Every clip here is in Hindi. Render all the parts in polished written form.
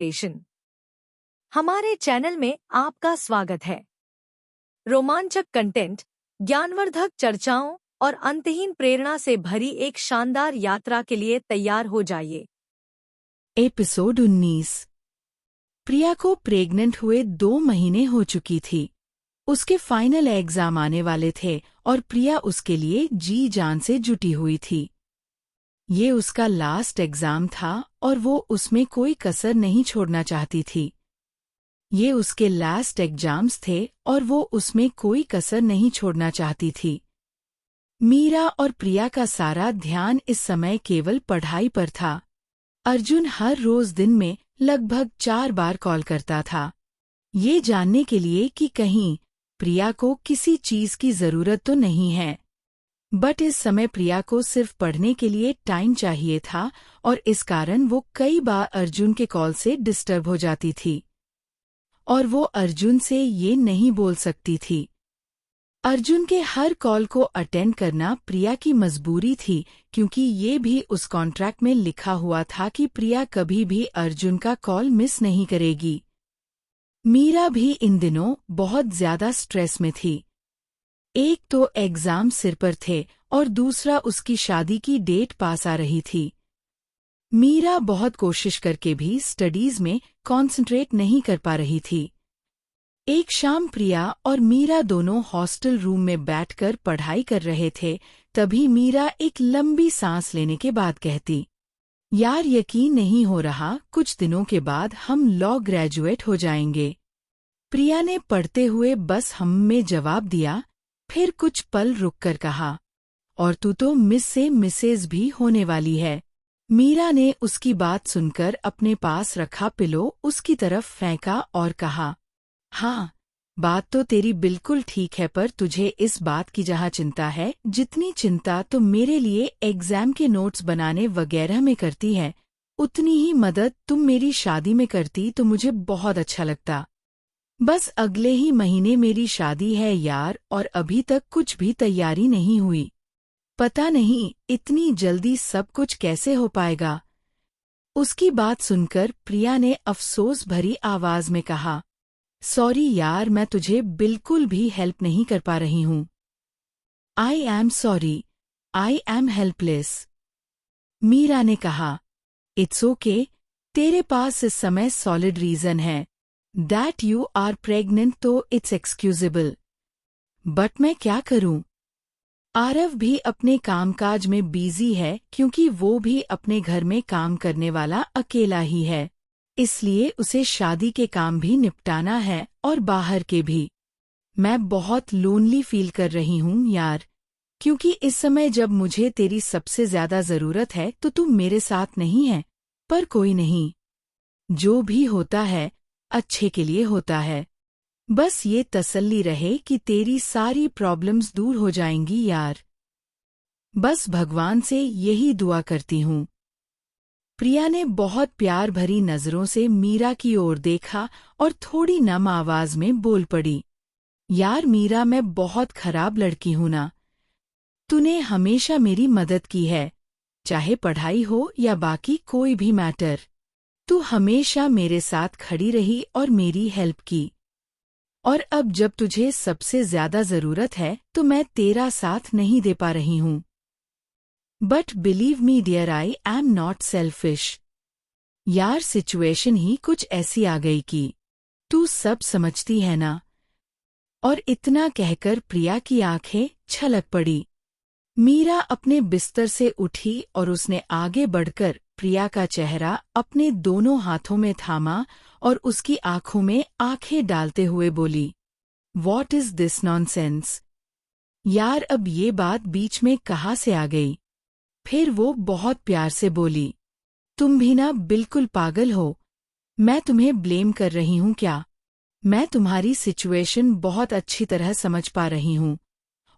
स्टेशन। हमारे चैनल में आपका स्वागत है। रोमांचक कंटेंट, ज्ञानवर्धक चर्चाओं और अंतहीन प्रेरणा से भरी एक शानदार यात्रा के लिए तैयार हो जाइए। एपिसोड 19। प्रिया को प्रेग्नेंट हुए 2 महीने हो चुकी थी। उसके फाइनल एग्जाम आने वाले थे और प्रिया उसके लिए जी जान से जुटी हुई थी। ये उसका लास्ट एग्जाम था और वो उसमें कोई कसर नहीं छोड़ना चाहती थी। ये उसके लास्ट एग्जाम्स थे और वो उसमें कोई कसर नहीं छोड़ना चाहती थी। मीरा और प्रिया का सारा ध्यान इस समय केवल पढ़ाई पर था। अर्जुन हर रोज दिन में लगभग 4 बार कॉल करता था, ये जानने के लिए कि कहीं प्रिया को किसी चीज की जरूरत तो नहीं है। बट इस समय प्रिया को सिर्फ पढ़ने के लिए टाइम चाहिए था और इस कारण वो कई बार अर्जुन के कॉल से डिस्टर्ब हो जाती थी और वो अर्जुन से ये नहीं बोल सकती थी। अर्जुन के हर कॉल को अटेंड करना प्रिया की मजबूरी थी, क्योंकि ये भी उस कॉन्ट्रैक्ट में लिखा हुआ था कि प्रिया कभी भी अर्जुन का कॉल मिस नहीं करेगी। मीरा भी इन दिनों बहुत ज्यादा स्ट्रेस में थी। एक तो एग्जाम सिर पर थे और दूसरा उसकी शादी की डेट पास आ रही थी। मीरा बहुत कोशिश करके भी स्टडीज में कंसंट्रेट नहीं कर पा रही थी। एक शाम प्रिया और मीरा दोनों हॉस्टल रूम में बैठकर पढ़ाई कर रहे थे। तभी मीरा एक लंबी सांस लेने के बाद कहती, यार यकीन नहीं हो रहा, कुछ दिनों के बाद हम लॉ ग्रेजुएट हो जाएंगे। प्रिया ने पढ़ते हुए बस हम में जवाब दिया, फिर कुछ पल रुककर कहा, और तू तो मिस से मिसेज भी होने वाली है। मीरा ने उसकी बात सुनकर अपने पास रखा पिलो उसकी तरफ फेंका और कहा, हाँ बात तो तेरी बिल्कुल ठीक है, पर तुझे इस बात की जहाँ चिंता है, जितनी चिंता तो मेरे लिए एग्जाम के नोट्स बनाने वगैरह में करती है, उतनी ही मदद तुम मेरी शादी में करती तो मुझे बहुत अच्छा लगता। बस अगले ही महीने मेरी शादी है यार, और अभी तक कुछ भी तैयारी नहीं हुई। पता नहीं इतनी जल्दी सब कुछ कैसे हो पाएगा। उसकी बात सुनकर प्रिया ने अफसोस भरी आवाज में कहा, सॉरी यार, मैं तुझे बिल्कुल भी हेल्प नहीं कर पा रही हूँ। I am sorry, I am helpless. Meera ने कहा, इट्स ओके, तेरे पास इस समय सॉलिड रीजन है दैट यू आर प्रेग्नेंट, तो इट्स एक्सक्यूजेबल। बट मैं क्या करूं? आरव भी अपने कामकाज में बिजी है, क्योंकि वो भी अपने घर में काम करने वाला अकेला ही है, इसलिए उसे शादी के काम भी निपटाना है और बाहर के भी। मैं बहुत लोनली फील कर रही हूँ यार, क्योंकि इस समय जब मुझे तेरी सबसे ज्यादा जरूरत है तो तू मेरे साथ नहीं है। पर कोई नहीं, जो भी होता है अच्छे के लिए होता है। बस ये तसल्ली रहे कि तेरी सारी प्रॉब्लम्स दूर हो जाएंगी यार। बस भगवान से यही दुआ करती हूँ। प्रिया ने बहुत प्यार भरी नजरों से मीरा की ओर देखा और थोड़ी नम आवाज में बोल पड़ी, यार मीरा, मैं बहुत खराब लड़की हूं ना। तूने हमेशा मेरी मदद की है, चाहे पढ़ाई हो या बाकी कोई भी मैटर। तू हमेशा मेरे साथ खड़ी रही और मेरी हेल्प की, और अब जब तुझे सबसे ज्यादा जरूरत है तो मैं तेरा साथ नहीं दे पा रही हूँ। But believe me dear, I am not selfish. यार सिचुएशन ही कुछ ऐसी आ गई कि तू सब समझती है ना। और इतना कहकर प्रिया की आंखें छलक पड़ी। मीरा अपने बिस्तर से उठी और उसने आगे बढ़कर प्रिया का चेहरा अपने दोनों हाथों में थामा और उसकी आंखों में आंखें डालते हुए बोली, वॉट इज दिस नॉनसेंस? यार अब ये बात बीच में कहाँ से आ गई? फिर वो बहुत प्यार से बोली, तुम भी ना बिल्कुल पागल हो। मैं तुम्हें ब्लेम कर रही हूँ क्या? मैं तुम्हारी सिचुएशन बहुत अच्छी तरह समझ पा रही हूँ,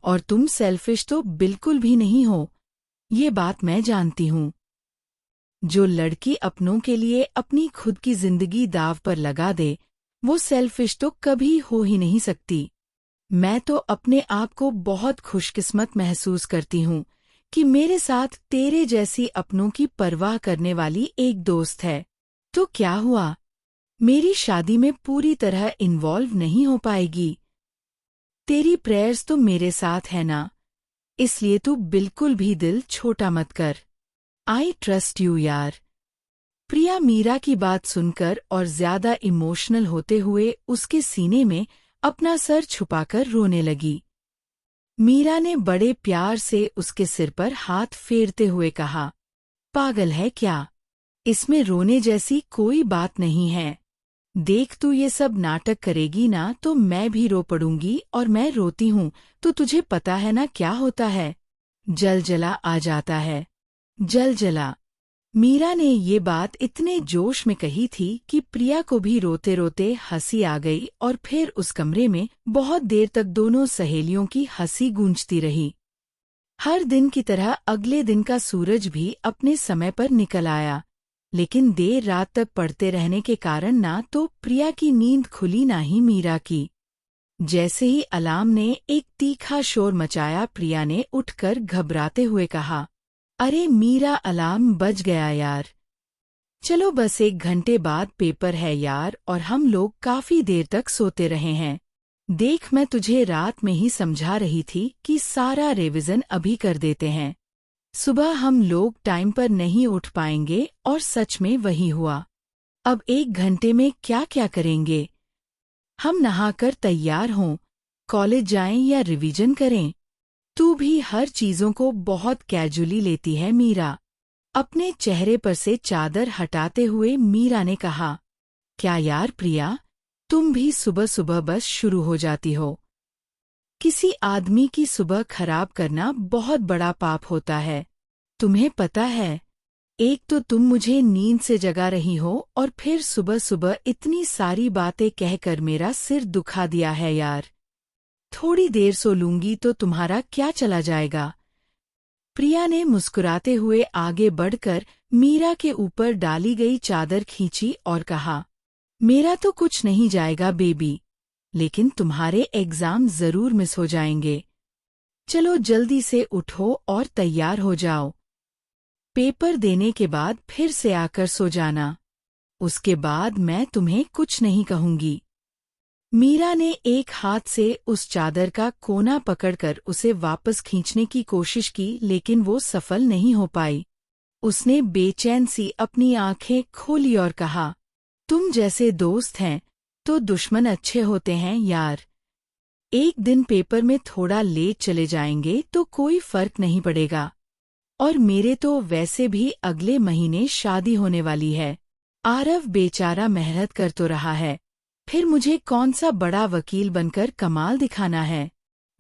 और तुम सेल्फिश तो बिल्कुल भी नहीं हो, ये बात मैं जानती हूँ। जो लड़की अपनों के लिए अपनी खुद की जिंदगी दाव पर लगा दे, वो सेल्फिश तो कभी हो ही नहीं सकती। मैं तो अपने आप को बहुत खुशकिस्मत महसूस करती हूँ कि मेरे साथ तेरे जैसी अपनों की परवाह करने वाली एक दोस्त है। तो क्या हुआ, मेरी शादी में पूरी तरह इन्वॉल्व नहीं हो पाएगी। तेरी प्रेयर्स तो मेरे साथ है ना, इसलिए तू बिल्कुल भी दिल छोटा मत कर। आई ट्रस्ट यू यार। प्रिया मीरा की बात सुनकर और ज्यादा इमोशनल होते हुए उसके सीने में अपना सर छुपाकर रोने लगी। मीरा ने बड़े प्यार से उसके सिर पर हाथ फेरते हुए कहा, पागल है क्या? इसमें रोने जैसी कोई बात नहीं है। देख, तू ये सब नाटक करेगी ना तो मैं भी रो पड़ूंगी, और मैं रोती हूँ तो तुझे पता है ना क्या होता है? जलजला आ जाता है। जलजला। मीरा ने ये बात इतने जोश में कही थी कि प्रिया को भी रोते रोते हंसी आ गई, और फिर उस कमरे में बहुत देर तक दोनों सहेलियों की हंसी गूंजती रही। हर दिन की तरह अगले दिन का सूरज भी अपने समय पर निकल आया, लेकिन देर रात तक पढ़ते रहने के कारण ना तो प्रिया की नींद खुली ना ही मीरा की। जैसे ही अलार्म ने एक तीखा शोर मचाया, प्रिया ने उठकर घबराते हुए कहा, अरे मीरा, अलार्म बज गया यार। चलो, बस 1 घंटे बाद पेपर है यार, और हम लोग काफी देर तक सोते रहे हैं। देख, मैं तुझे रात में ही समझा रही थी कि सारा रिवीजन अभी कर देते हैं। सुबह हम लोग टाइम पर नहीं उठ पाएंगे, और सच में वही हुआ। अब 1 घंटे में क्या क्या करेंगे? हम नहाकर तैयार हों, कॉलेज जाएं या रिवीजन करें? तू भी हर चीजों को बहुत कैजुअली लेती है मीरा। अपने चेहरे पर से चादर हटाते हुए मीरा ने कहा, क्या यार प्रिया, तुम भी सुबह सुबह बस शुरू हो जाती हो। किसी आदमी की सुबह खराब करना बहुत बड़ा पाप होता है। तुम्हें पता है, एक तो तुम मुझे नींद से जगा रही हो, और फिर सुबह सुबह इतनी सारी बातें कहकर मेरा सिर दुखा दिया है यार। थोड़ी देर सो लूंगी तो तुम्हारा क्या चला जाएगा? प्रिया ने मुस्कुराते हुए आगे बढ़कर मीरा के ऊपर डाली गई चादर खींची और कहा, मेरा तो कुछ नहीं जाएगा बेबी, लेकिन तुम्हारे एग्जाम जरूर मिस हो जाएंगे। चलो जल्दी से उठो और तैयार हो जाओ। पेपर देने के बाद फिर से आकर सो जाना। उसके बाद मैं तुम्हें कुछ नहीं कहूंगी। मीरा ने एक हाथ से उस चादर का कोना पकड़कर उसे वापस खींचने की कोशिश की, लेकिन वो सफल नहीं हो पाई। उसने बेचैन सी अपनी आंखें खोली और कहा, तुम जैसे दोस्त हैं तो दुश्मन अच्छे होते हैं यार। एक दिन पेपर में थोड़ा लेट चले जाएंगे तो कोई फर्क नहीं पड़ेगा, और मेरे तो वैसे भी अगले महीने शादी होने वाली है। आरव बेचारा मेहनत कर तो रहा है, फिर मुझे कौन सा बड़ा वकील बनकर कमाल दिखाना है।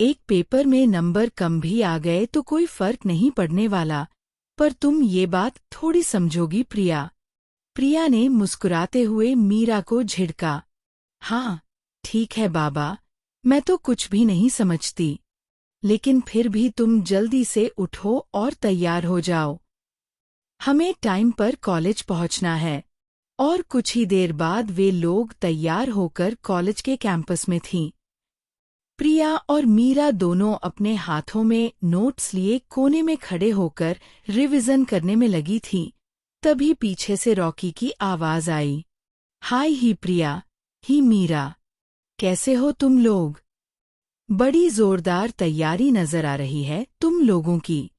एक पेपर में नंबर कम भी आ गए तो कोई फर्क नहीं पड़ने वाला, पर तुम ये बात थोड़ी समझोगी प्रिया। प्रिया ने मुस्कुराते हुए मीरा को झिड़का। हाँ, ठीक है बाबा, मैं तो कुछ भी नहीं समझती, लेकिन फिर भी तुम जल्दी से उठो और तैयार हो जाओ। हमें टाइम पर कॉलेज पहुंचना है। और कुछ ही देर बाद वे लोग तैयार होकर कॉलेज के कैंपस में थीं। प्रिया और मीरा दोनों अपने हाथों में नोट्स लिए कोने में खड़े होकर रिवीजन करने में लगी थीं। तभी पीछे से रॉकी की आवाज आई, हाय ही प्रिया, ही मीरा, कैसे हो तुम लोग? बड़ी जोरदार तैयारी नजर आ रही है तुम लोगों की।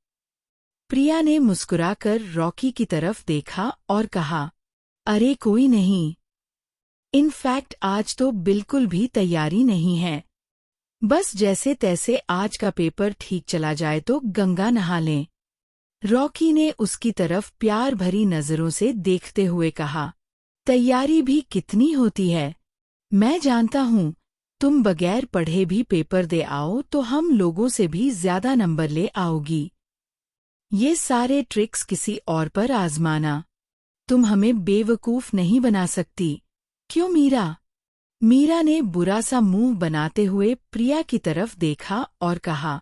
प्रिया ने मुस्कुराकर रॉकी की तरफ देखा और कहा, अरे कोई नहीं। इनफैक्ट आज तो बिल्कुल भी तैयारी नहीं है। बस जैसे तैसे आज का पेपर ठीक चला जाए तो गंगा नहा लें। रॉकी ने उसकी तरफ प्यार भरी नजरों से देखते हुए कहा, तैयारी भी कितनी होती है। मैं जानता हूँ, तुम बगैर पढ़े भी पेपर दे आओ तो हम लोगों से भी ज्यादा नंबर ले आओगी। ये सारे ट्रिक्स किसी और पर आजमाना। तुम हमें बेवकूफ नहीं बना सकती, क्यों मीरा? मीरा ने बुरा सा मुंह बनाते हुए प्रिया की तरफ देखा और कहा,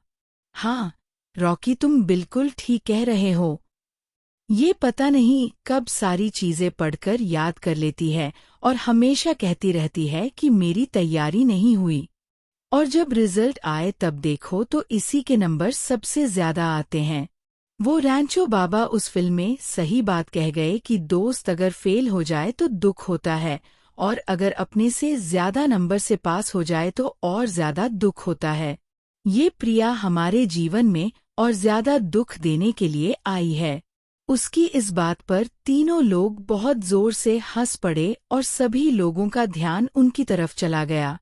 हाँ रॉकी, तुम बिल्कुल ठीक कह रहे हो। ये पता नहीं कब सारी चीजें पढ़कर याद कर लेती है और हमेशा कहती रहती है कि मेरी तैयारी नहीं हुई, और जब रिजल्ट आए तब देखो तो इसी के नंबर सबसे ज्यादा आते हैं। वो रैंचो बाबा उस फिल्म में सही बात कह गए कि दोस्त अगर फेल हो जाए तो दुख होता है, और अगर अपने से ज्यादा नंबर से पास हो जाए तो और ज्यादा दुख होता है। ये प्रिया हमारे जीवन में और ज्यादा दुख देने के लिए आई है। उसकी इस बात पर तीनों लोग बहुत जोर से हंस पड़े और सभी लोगों का ध्यान उनकी तरफ चला गया।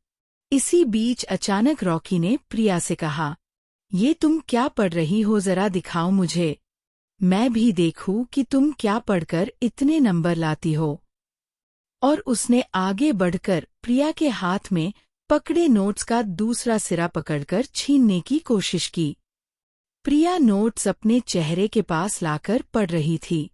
इसी बीच अचानक रॉकी ने प्रिया से कहा, ये तुम क्या पढ़ रही हो, जरा दिखाओ मुझे, मैं भी देखूं कि तुम क्या पढ़कर इतने नंबर लाती हो। और उसने आगे बढ़कर प्रिया के हाथ में पकड़े नोट्स का दूसरा सिरा पकड़कर छीनने की कोशिश की। प्रिया नोट्स अपने चेहरे के पास लाकर पढ़ रही थी।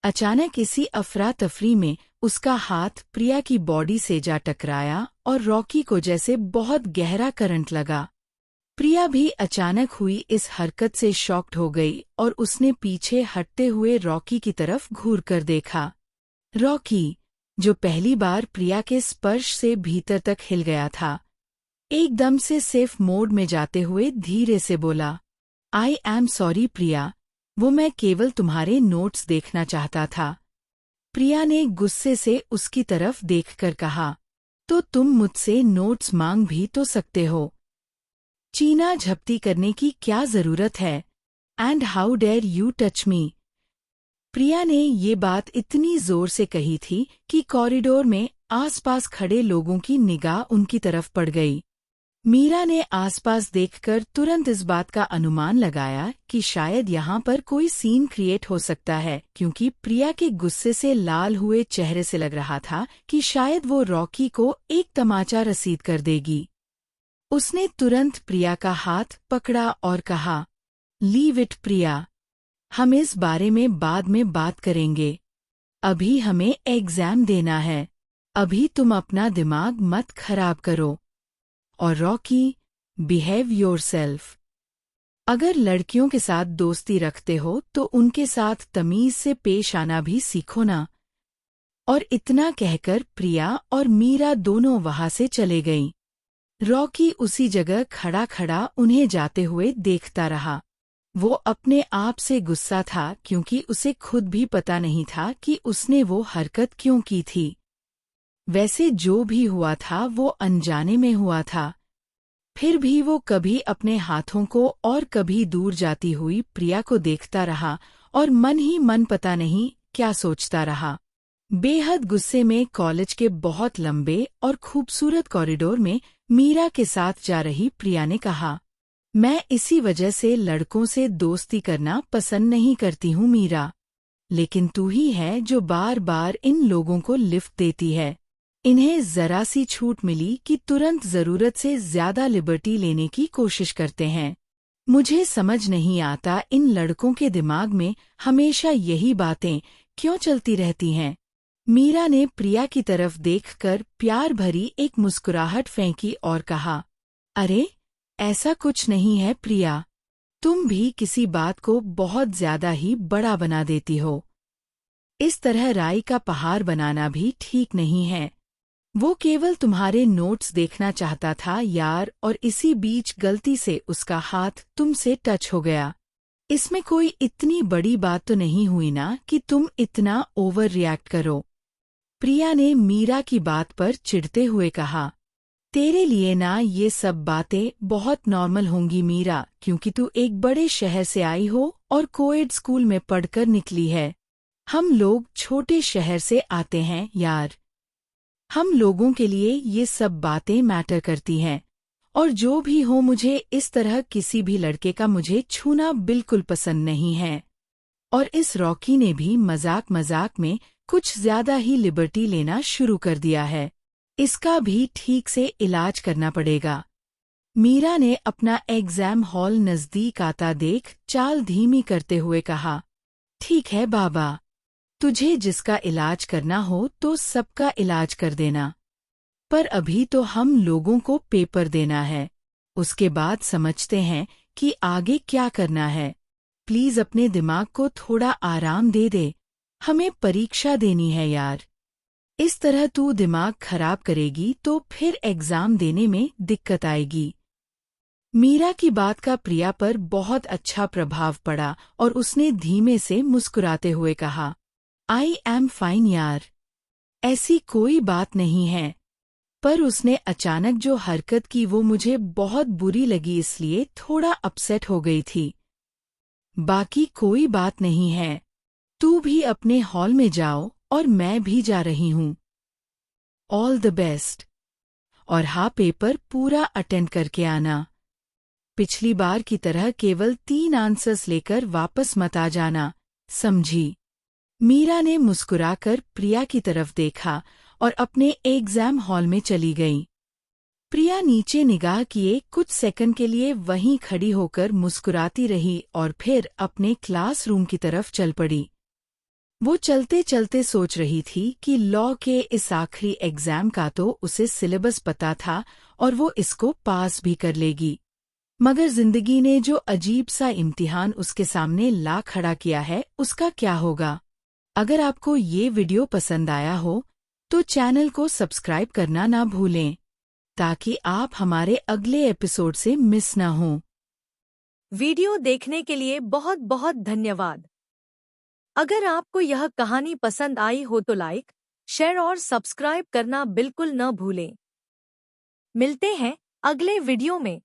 अचानक इसी अफरा तफरी में उसका हाथ प्रिया की बॉडी से जा टकराया और रॉकी को जैसे बहुत गहरा करंट लगा। प्रिया भी अचानक हुई इस हरकत से शॉक्ड हो गई और उसने पीछे हटते हुए रॉकी की तरफ घूर कर देखा। रॉकी, जो पहली बार प्रिया के स्पर्श से भीतर तक हिल गया था, एकदम से सेफ मोड में जाते हुए धीरे से बोला, आई एम सॉरी प्रिया, वो मैं केवल तुम्हारे नोट्स देखना चाहता था। प्रिया ने गुस्से से उसकी तरफ देखकर कहा, तो तुम मुझसे नोट्स मांग भी तो सकते हो, चीना झपटी करने की क्या जरूरत है, and how dare you touch me. Priya ने ये बात इतनी जोर से कही थी कि कॉरिडोर में आसपास खड़े लोगों की निगाह उनकी तरफ पड़ गई। मीरा ने आसपास देखकर तुरंत इस बात का अनुमान लगाया कि शायद यहाँ पर कोई सीन क्रिएट हो सकता है, क्योंकि प्रिया के गुस्से से लाल हुए चेहरे से लग रहा था कि शायद वो रॉकी को एक तमाचा रसीद कर देगी। उसने तुरंत प्रिया का हाथ पकड़ा और कहा, लीव इट प्रिया, हम इस बारे में बाद में बात करेंगे, अभी हमें एग्जाम देना है, अभी तुम अपना दिमाग मत खराब करो। और रॉकी, बिहेव योरसेल्फ, अगर लड़कियों के साथ दोस्ती रखते हो तो उनके साथ तमीज से पेश आना भी सीखो ना। और इतना कहकर प्रिया और मीरा दोनों वहां से चले गईं। रॉकी उसी जगह खड़ा खड़ा उन्हें जाते हुए देखता रहा। वो अपने आप से गुस्सा था क्योंकि उसे खुद भी पता नहीं था कि उसने वो हरकत क्यों की थी। वैसे जो भी हुआ था वो अनजाने में हुआ था। फिर भी वो कभी अपने हाथों को और कभी दूर जाती हुई प्रिया को देखता रहा और मन ही मन पता नहीं क्या सोचता रहा। बेहद गुस्से में कॉलेज के बहुत लंबे और खूबसूरत कॉरिडोर में मीरा के साथ जा रही प्रिया ने कहा, मैं इसी वजह से लड़कों से दोस्ती करना पसंद नहीं करती हूँ मीरा, लेकिन तू ही है जो बार बार इन लोगों को लिफ्ट देती है। इन्हें जरा सी छूट मिली कि तुरंत जरूरत से ज्यादा लिबर्टी लेने की कोशिश करते हैं। मुझे समझ नहीं आता इन लड़कों के दिमाग में हमेशा यही बातें क्यों चलती रहती हैं। मीरा ने प्रिया की तरफ देखकर प्यार भरी एक मुस्कुराहट फेंकी और कहा, अरे ऐसा कुछ नहीं है प्रिया, तुम भी किसी बात को बहुत ज्यादा ही बड़ा बना देती हो। इस तरह राई का पहाड़ बनाना भी ठीक नहीं है। वो केवल तुम्हारे नोट्स देखना चाहता था यार, और इसी बीच गलती से उसका हाथ तुमसे टच हो गया। इसमें कोई इतनी बड़ी बात तो नहीं हुई ना कि तुम इतना ओवर रिएक्ट करो। प्रिया ने मीरा की बात पर चिढ़ते हुए कहा, तेरे लिए ना ये सब बातें बहुत नॉर्मल होंगी मीरा, क्योंकि तू एक बड़े शहर से आई हो और कोएड स्कूल में पढ़कर निकली है। हम लोग छोटे शहर से आते हैं यार। हम लोगों के लिए ये सब बातें मैटर करती हैं, और जो भी हो मुझे इस तरह किसी भी लड़के का मुझे छूना बिल्कुल पसंद नहीं है। और इस रॉकी ने भी मजाक मजाक में कुछ ज्यादा ही लिबर्टी लेना शुरू कर दिया है। इसका भी ठीक से इलाज करना पड़ेगा। मीरा ने अपना एग्जाम हॉल नजदीक आता देख चाल धीमी करते हुए कहा, ठीक है बाबा, तुझे जिसका इलाज करना हो तो सबका इलाज कर देना, पर अभी तो हम लोगों को पेपर देना है, उसके बाद समझते हैं कि आगे क्या करना है। प्लीज अपने दिमाग को थोड़ा आराम दे दे, हमें परीक्षा देनी है यार। इस तरह तू दिमाग खराब करेगी तो फिर एग्जाम देने में दिक्कत आएगी। मीरा की बात का प्रिया पर बहुत अच्छा प्रभाव पड़ा और उसने धीमे से मुस्कुराते हुए कहा, आई एम फाइन यार, ऐसी कोई बात नहीं है, पर उसने अचानक जो हरकत की वो मुझे बहुत बुरी लगी, इसलिए थोड़ा अपसेट हो गई थी। बाकी कोई बात नहीं है, तू भी अपने हॉल में जाओ और मैं भी जा रही हूँ। All the best. और हाँ, पेपर पूरा अटेंड करके आना। पिछली बार की तरह केवल 3 आंसर्स लेकर वापस मत आ जाना, समझी? मीरा ने मुस्कुराकर प्रिया की तरफ देखा और अपने एग्जाम हॉल में चली गई। प्रिया नीचे निगाह किए कुछ सेकंड के लिए वहीं खड़ी होकर मुस्कुराती रही और फिर अपने क्लासरूम की तरफ चल पड़ी। वो चलते चलते सोच रही थी कि लॉ के इस आखिरी एग्जाम का तो उसे सिलेबस पता था और वो इसको पास भी कर लेगी, मगर जिंदगी ने जो अजीब सा इम्तिहान उसके सामने ला खड़ा किया है उसका क्या होगा। अगर आपको ये वीडियो पसंद आया हो तो चैनल को सब्सक्राइब करना ना भूलें, ताकि आप हमारे अगले एपिसोड से मिस ना हो। वीडियो देखने के लिए बहुत बहुत धन्यवाद। अगर आपको यह कहानी पसंद आई हो तो लाइक, शेयर और सब्सक्राइब करना बिल्कुल न भूलें। मिलते हैं अगले वीडियो में।